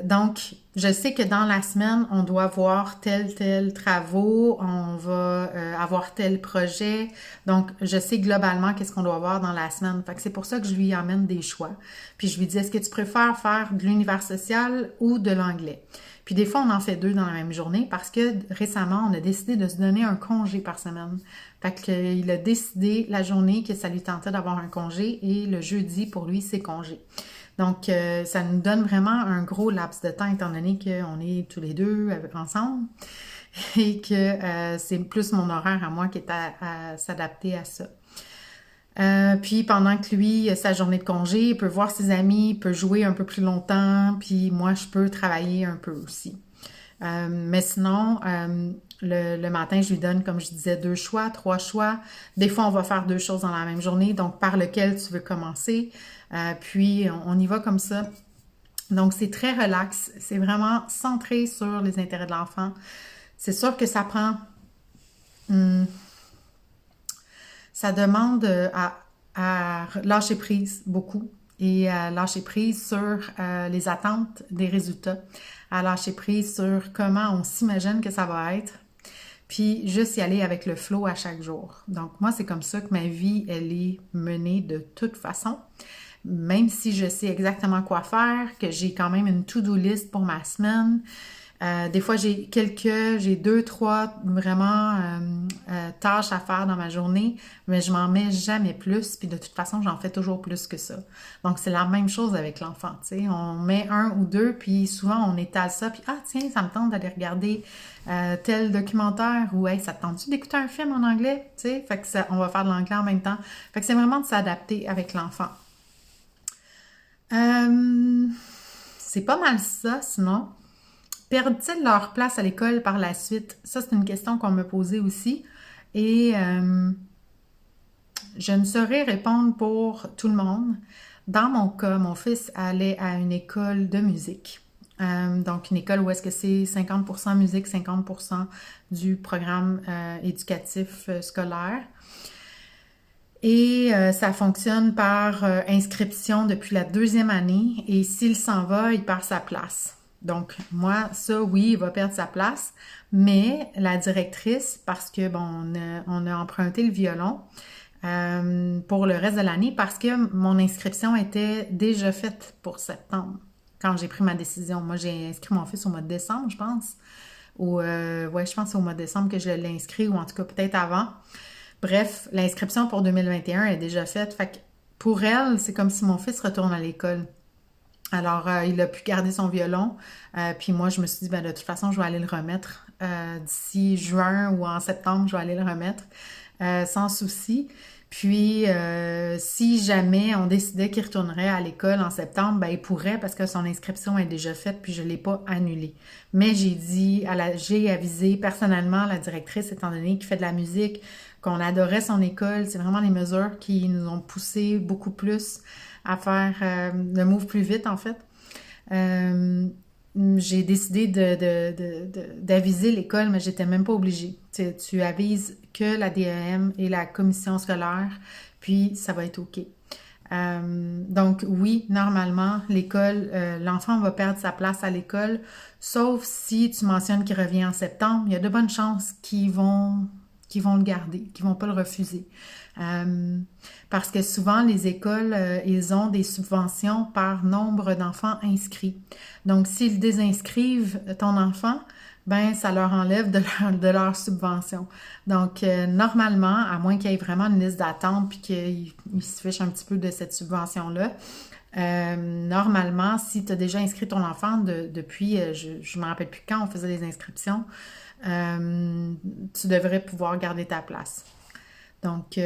Donc, je sais que dans la semaine, on doit voir tel travaux, on va avoir tel projet. Donc, je sais globalement qu'est-ce qu'on doit voir dans la semaine. Fait que c'est pour ça que je lui amène des choix. Puis je lui dis, est-ce que tu préfères faire de l'univers social ou de l'anglais? Puis des fois, on en fait 2 dans la même journée parce que récemment, on a décidé de se donner un congé par semaine. Fait qu'il a décidé la journée que ça lui tentait d'avoir un congé et le jeudi, pour lui, c'est congé. Donc, ça nous donne vraiment un gros laps de temps étant donné qu'on est tous les deux ensemble et que c'est plus mon horaire à moi qui est à s'adapter à ça. Puis pendant que lui, sa journée de congé, il peut voir ses amis, il peut jouer un peu plus longtemps, puis moi, je peux travailler un peu aussi. Mais sinon, le matin, je lui donne, comme je disais, 2 choix, 3 choix. Des fois, on va faire 2 choses dans la même journée, donc par lequel tu veux commencer. Puis, on y va comme ça. Donc, c'est très relax. C'est vraiment centré sur les intérêts de l'enfant. C'est sûr que ça prend... ça demande à lâcher prise beaucoup et à lâcher prise sur les attentes des résultats, à lâcher prise sur comment on s'imagine que ça va être, puis juste y aller avec le flow à chaque jour. Donc moi, c'est comme ça que ma vie, elle est menée de toute façon, même si je sais exactement quoi faire, que j'ai quand même une to-do list pour ma semaine. Des fois, j'ai 2, 3 vraiment tâches à faire dans ma journée, mais je m'en mets jamais plus, puis de toute façon, j'en fais toujours plus que ça. Donc, c'est la même chose avec l'enfant, tu sais. On met 1 ou 2, puis souvent, on étale ça, puis « Ah, tiens, ça me tente d'aller regarder tel documentaire » ou « Hey, ça te tente-tu d'écouter un film en anglais? » Tu sais, fait que on va faire de l'anglais en même temps. Fait que c'est vraiment de s'adapter avec l'enfant. C'est pas mal ça, sinon. Perdent-ils leur place à l'école par la suite? Ça, c'est une question qu'on me posait aussi. Et je ne saurais répondre pour tout le monde. Dans mon cas, mon fils allait à une école de musique. Donc, une école où est-ce que c'est 50% musique, 50% du programme éducatif scolaire. Et ça fonctionne par inscription depuis la 2e année. Et s'il s'en va, il perd sa place. Donc, moi, ça, oui, il va perdre sa place, mais la directrice, parce que, bon, on a emprunté le violon pour le reste de l'année parce que mon inscription était déjà faite pour septembre, quand j'ai pris ma décision. Moi, j'ai inscrit mon fils au mois de décembre, je pense, ou, ouais, je pense que c'est au mois de décembre que je l'ai inscrit, ou en tout cas, peut-être avant. Bref, l'inscription pour 2021 est déjà faite, fait que pour elle, c'est comme si mon fils retourne à l'école. Alors, il a pu garder son violon. Puis moi, je me suis dit, ben de toute façon, je vais aller le remettre d'ici juin ou en septembre, je vais aller le remettre sans souci. Puis, si jamais on décidait qu'il retournerait à l'école en septembre, ben il pourrait parce que son inscription est déjà faite, puis je l'ai pas annulée. Mais j'ai avisé personnellement la directrice, étant donné qu'il fait de la musique, qu'on adorait son école. C'est vraiment les mesures qui nous ont poussé beaucoup plus à faire le move plus vite, en fait. J'ai décidé d'aviser l'école, mais j'étais même pas obligée. Tu avises que la DEM et la commission scolaire, puis ça va être OK. Donc oui, normalement, l'école, l'enfant va perdre sa place à l'école, sauf si tu mentionnes qu'il revient en septembre. Il y a de bonnes chances qu'ils vont le garder, qu'ils vont pas le refuser. Parce que souvent, les écoles, ils ont des subventions par nombre d'enfants inscrits. Donc, s'ils désinscrivent ton enfant, ben ça leur enlève de leur subvention. Donc, normalement, à moins qu'il y ait vraiment une liste d'attente puis qu'ils se fichent un petit peu de cette subvention-là, normalement, si tu as déjà inscrit ton enfant depuis, je ne me rappelle plus quand on faisait les inscriptions, tu devrais pouvoir garder ta place. Donc,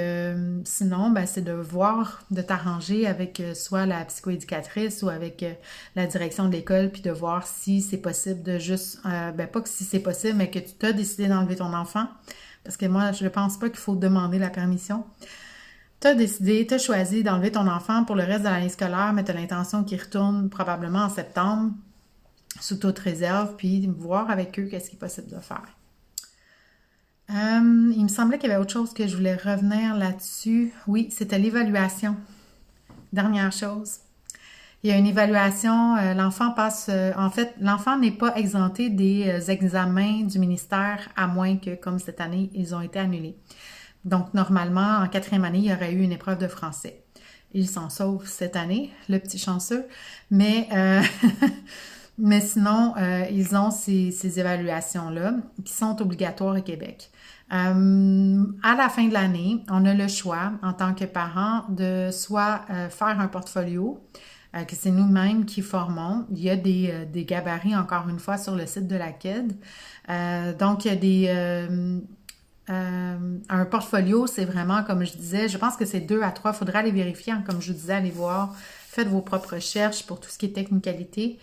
sinon, ben, c'est de t'arranger avec soit la psychoéducatrice ou avec la direction de l'école, puis de voir si c'est possible de juste, ben pas que si c'est possible, mais que tu t'as décidé d'enlever ton enfant, parce que moi, je ne pense pas qu'il faut demander la permission. Tu as choisi d'enlever ton enfant pour le reste de l'année scolaire, mais tu as l'intention qu'il retourne probablement en septembre, sous toute réserve, puis voir avec eux qu'est-ce qu'il est possible de faire. Il me semblait qu'il y avait autre chose que je voulais revenir là-dessus. Oui, c'était l'évaluation. Dernière chose. Il y a une évaluation, l'enfant passe... en fait, l'enfant n'est pas exempté des examens du ministère, à moins que, comme cette année, ils ont été annulés. Donc, normalement, en 4e année, il y aurait eu une épreuve de français. Il s'en sauve cette année, le petit chanceux. Mais... Mais sinon, ils ont ces évaluations-là qui sont obligatoires au Québec. À la fin de l'année, on a le choix, en tant que parent, de soit faire un portfolio, que c'est nous-mêmes qui formons. Il y a des gabarits, encore une fois, sur le site de la KED. Donc, il y a un portfolio, c'est vraiment, comme je disais, je pense que c'est 2 à 3. Il faudra aller vérifier, hein, comme je vous disais, allez voir, faites vos propres recherches pour tout ce qui est technicalité.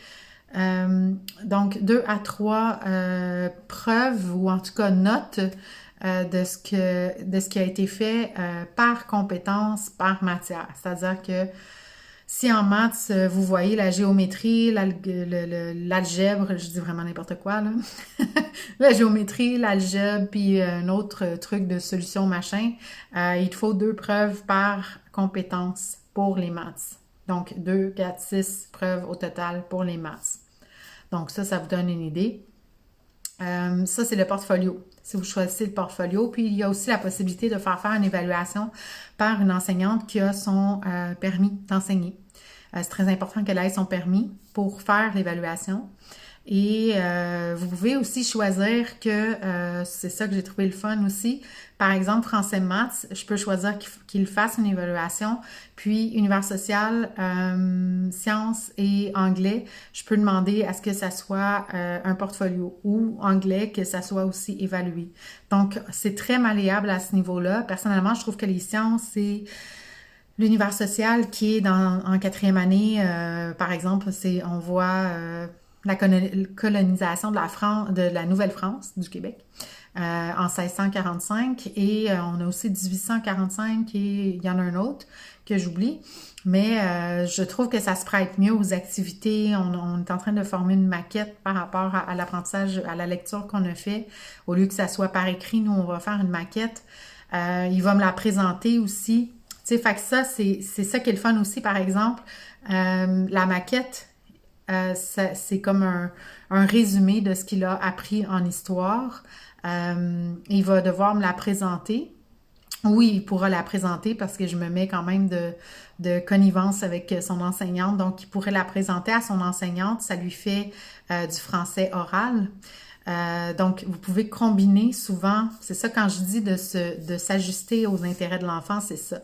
Donc, 2 à 3 preuves ou en tout cas notes de ce qui a été fait par compétence, par matière. C'est-à-dire que si en maths, vous voyez la géométrie, l'algèbre, je dis vraiment n'importe quoi, là. La géométrie, l'algèbre, puis un autre truc de solution machin, il te faut 2 preuves par compétence pour les maths. Donc, 2, 4, 6 preuves au total pour les maths. Donc, ça vous donne une idée. Ça, c'est le portfolio. Si vous choisissez le portfolio, puis il y a aussi la possibilité de faire une évaluation par une enseignante qui a son permis d'enseigner. C'est très important qu'elle ait son permis pour faire l'évaluation. Et vous pouvez aussi choisir que, c'est ça que j'ai trouvé le fun aussi, par exemple, français-maths, je peux choisir qu'il fasse une évaluation, puis univers social, sciences et anglais, je peux demander à ce que ça soit un portfolio ou anglais, que ça soit aussi évalué. Donc, c'est très malléable à ce niveau-là. Personnellement, je trouve que les sciences, c'est l'univers social qui est en 4e année, par exemple, on voit la colonisation de la Nouvelle-France, du Québec, en 1645, et on a aussi 1845, et il y en a un autre que j'oublie, mais je trouve que ça se prête mieux aux activités. On est en train de former une maquette par rapport à l'apprentissage, à la lecture qu'on a fait. Au lieu que ça soit par écrit, nous, on va faire une maquette. Il va me la présenter aussi. Tu sais, fait que ça, c'est ça qui est le fun aussi, par exemple. La maquette, c'est comme un résumé de ce qu'il a appris en histoire. Il va devoir me la présenter. Oui, il pourra la présenter parce que je me mets quand même de connivence avec son enseignante. Donc, il pourrait la présenter à son enseignante. Ça lui fait du français oral. Donc, vous pouvez combiner souvent, c'est ça quand je dis de s'ajuster aux intérêts de l'enfant, c'est ça.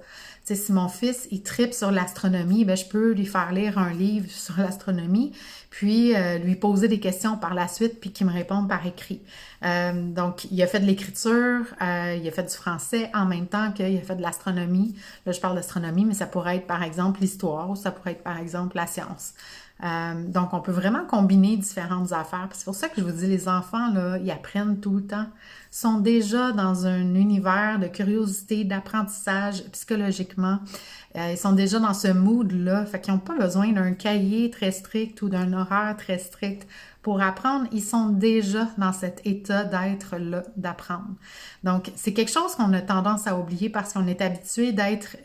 Tu sais, si mon fils, il tripe sur l'astronomie, ben je peux lui faire lire un livre sur l'astronomie, puis lui poser des questions par la suite, puis qu'il me réponde par écrit. Donc, il a fait de l'écriture, il a fait du français en même temps qu'il a fait de l'astronomie. Là, je parle d'astronomie, mais ça pourrait être, par exemple, l'histoire, ou ça pourrait être, par exemple, la science. Donc, on peut vraiment combiner différentes affaires. C'est pour ça que je vous dis, les enfants, là, ils apprennent tout le temps. Ils sont déjà dans un univers de curiosité, d'apprentissage psychologiquement. Ils sont déjà dans ce mood-là. Fait qu'ils n'ont pas besoin d'un cahier très strict ou d'un horaire très strict pour apprendre. Ils sont déjà dans cet état d'être-là, d'apprendre. Donc, c'est quelque chose qu'on a tendance à oublier parce qu'on est habitué d'être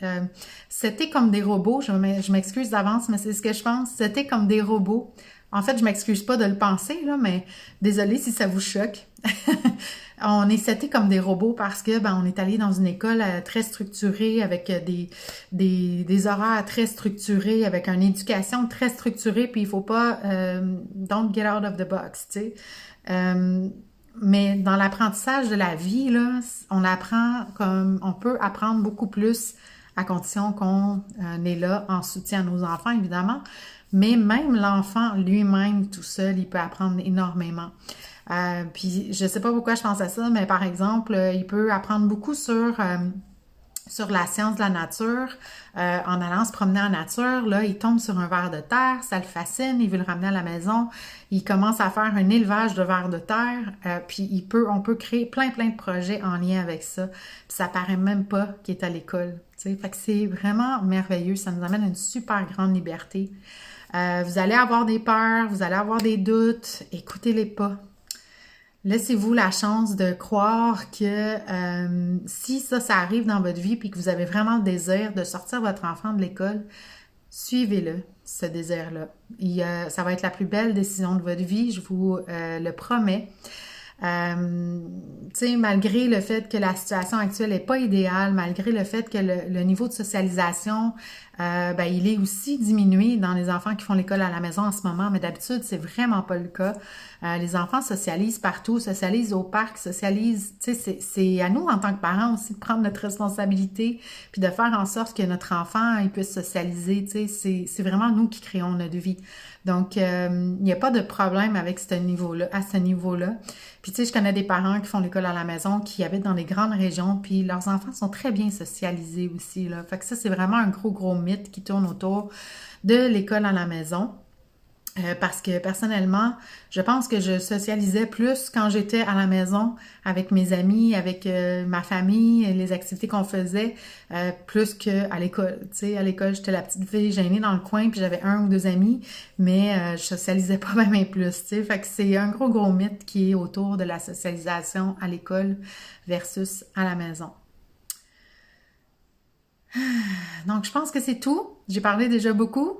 setés comme des robots. Je m'excuse d'avance, mais c'est ce que je pense. Setés comme des robots. En fait, je m'excuse pas de le penser, là, mais désolée si ça vous choque. On est setés comme des robots parce que on est allé dans une école très structurée avec des horaires très structurés, avec une éducation très structurée, puis il faut pas don't get out of the box, tu sais. Mais dans l'apprentissage de la vie, là, on apprend comme on peut apprendre beaucoup plus à condition qu'on est là en soutien à nos enfants, évidemment. Mais même l'enfant lui-même, tout seul, il peut apprendre énormément. Puis je sais pas pourquoi je pense à ça, mais par exemple, il peut apprendre beaucoup sur la science de la nature. En allant se promener en nature, là, il tombe sur un ver de terre, ça le fascine, il veut le ramener à la maison. Il commence à faire un élevage de vers de terre, puis on peut créer plein de projets en lien avec ça. Puis ça paraît même pas qu'il est à l'école. Fait que c'est vraiment merveilleux, ça nous amène une super grande liberté. Vous allez avoir des peurs, vous allez avoir des doutes, écoutez-les pas. Laissez-vous la chance de croire que si ça arrive dans votre vie puis que vous avez vraiment le désir de sortir votre enfant de l'école, suivez-le, ce désir-là. Ça va être la plus belle décision de votre vie, je vous le promets. Tu sais, malgré le fait que la situation actuelle n'est pas idéale, malgré le fait que le niveau de socialisation, il est aussi diminué dans les enfants qui font l'école à la maison en ce moment, mais d'habitude, c'est vraiment pas le cas. Les enfants socialisent partout, socialisent au parc, socialisent, tu sais, c'est à nous en tant que parents aussi de prendre notre responsabilité puis de faire en sorte que notre enfant, il puisse socialiser, tu sais, c'est vraiment nous qui créons notre vie. Donc, il n'y a pas de problème avec ce niveau-là, à ce niveau-là. Puis, tu sais, je connais des parents qui font l'école à la maison, qui habitent dans des grandes régions, puis leurs enfants sont très bien socialisés aussi, là. Fait que ça, c'est vraiment un gros mythe qui tourne autour de l'école à la maison. Parce que personnellement, je pense que je socialisais plus quand j'étais à la maison avec mes amis, avec ma famille, les activités qu'on faisait, plus qu'à l'école. Tu sais, à l'école, j'étais la petite fille gênée dans le coin, puis j'avais 1 ou 2 amis, mais je socialisais pas même plus. Tu sais, fait que c'est un gros mythe qui est autour de la socialisation à l'école versus à la maison. Donc, je pense que c'est tout. J'ai parlé déjà beaucoup.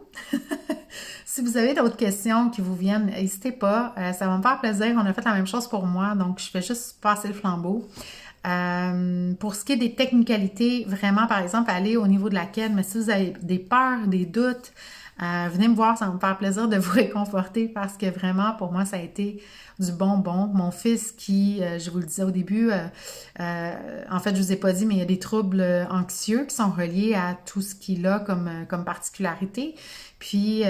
Si vous avez d'autres questions qui vous viennent, n'hésitez pas. Ça va me faire plaisir. On a fait la même chose pour moi, donc je vais juste passer le flambeau. Pour ce qui est des technicalités, vraiment, par exemple, aller au niveau de laquelle, mais si vous avez des peurs, des doutes, venez me voir, ça va me faire plaisir de vous réconforter parce que vraiment, pour moi, ça a été du bonbon. Mon fils qui, je vous le disais au début, en fait, je vous ai pas dit, mais il y a des troubles anxieux qui sont reliés à tout ce qu'il a comme particularité. Puis,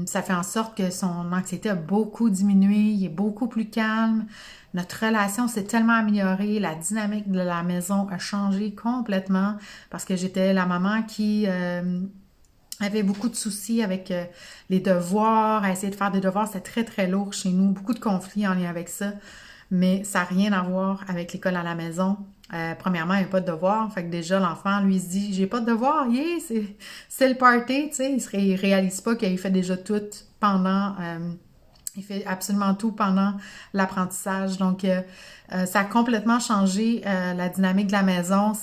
ça fait en sorte que son anxiété a beaucoup diminué, il est beaucoup plus calme. Notre relation s'est tellement améliorée, la dynamique de la maison a changé complètement parce que j'étais la maman qui avait beaucoup de soucis avec les devoirs, à essayer de faire des devoirs, c'était très lourd chez nous, beaucoup de conflits en lien avec ça, mais ça n'a rien à voir avec l'école à la maison. Premièrement, il n'y a pas de devoir, fait que déjà l'enfant lui se dit j'ai pas de devoir, yeah, c'est le party, tu sais, il réalise pas qu'il fait déjà tout pendant il fait absolument tout pendant l'apprentissage. Donc, ça a complètement changé la dynamique de la maison.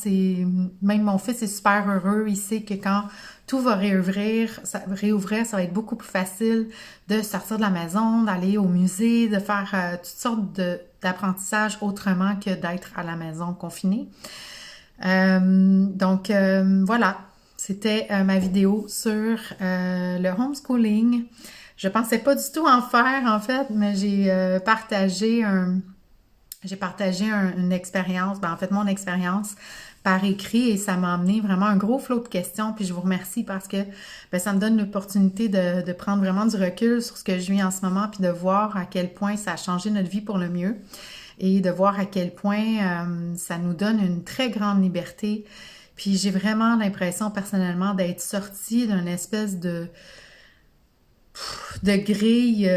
Même mon fils est super heureux. Il sait que quand tout va réouvrir, ça va être beaucoup plus facile de sortir de la maison, d'aller au musée, de faire toutes sortes d'apprentissage autrement que d'être à la maison confiné. Donc, voilà. C'était ma vidéo sur le homeschooling. Je pensais pas du tout en faire, en fait, mais j'ai partagé une expérience, en fait, mon expérience, par écrit et ça m'a amené vraiment un gros flot de questions. Puis je vous remercie parce que ça me donne l'opportunité de prendre vraiment du recul sur ce que je vis en ce moment puis de voir à quel point ça a changé notre vie pour le mieux et de voir à quel point ça nous donne une très grande liberté. Puis j'ai vraiment l'impression personnellement d'être sortie d'une espèce de grille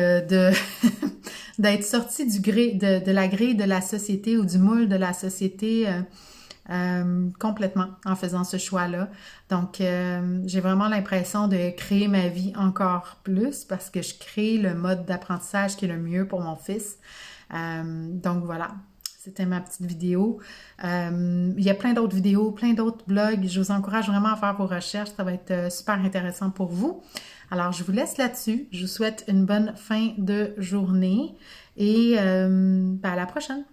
d'être sortie de la grille de la société ou du moule de la société complètement en faisant ce choix-là. Donc, j'ai vraiment l'impression de créer ma vie encore plus parce que je crée le mode d'apprentissage qui est le mieux pour mon fils. Donc, voilà. C'était ma petite vidéo. Il y a plein d'autres vidéos, plein d'autres blogs. Je vous encourage vraiment à faire vos recherches. Ça va être super intéressant pour vous. Alors, je vous laisse là-dessus. Je vous souhaite une bonne fin de journée et à la prochaine.